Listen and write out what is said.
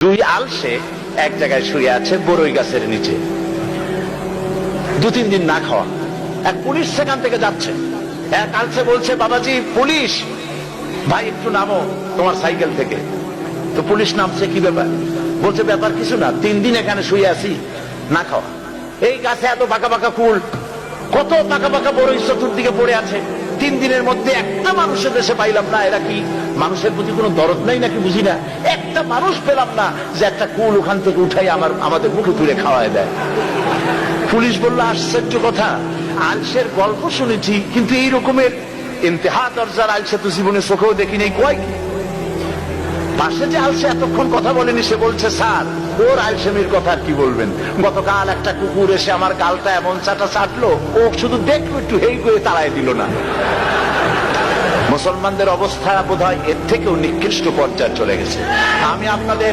দুই আলসে এক জায়গায় শুয়ে আছে বড়ই গাছের নিচে, 2-3 দিন না খাওয়া। এক পুলিশ সেখান থেকে যাচ্ছে, এক আলসে বলছে, বাবাজি পুলিশ ভাই একটু নামো তোমার সাইকেল থেকে। তো পুলিশ নামছে, কি ব্যাপার? বলছে ব্যাপার কিছু না, 3 দিন এখানে শুয়ে আছি না খাওয়া। এই গাছে এত পাকা পাকা কুল, কত পাকা পাকা বড়ই চতুর্দিকে পড়ে আছে, 3 দিনের মধ্যে একটা মানুষের দেশে পাইলাম না। এরা কি মানুষের প্রতি কোনো দরদ নাই নাকি বুঝি না, একটা মানুষ পেলাম না যে একটা কুল ওখান থেকে উঠাই আমাদের মুখে তুলে খাওয়ায় দেয়। পুলিশ বলল, আশ্চর্য কথা, আলসের গল্প শুনেছি কিন্তু এই রকমের ইন্তেহা দরজার আলসে তো জীবনে চোখেও দেখি নাই। কয় কি পাশে যে আলসে এতক্ষণ কথা বলেনি, সে বলছে, স্যার ওর আলসেমির কথা কি বলবেন, গতকাল একটা কুকুর এসে আমার গালটা এমন চাটা চাটলো, ও শুধু দেখলো একটু হেই করে তাড়াই দিল না। মুসলমানদের অবস্থা বোধহয় এর থেকেও নিকৃষ্ট পর্যায়ে চলে গেছে। আমি আপনাদের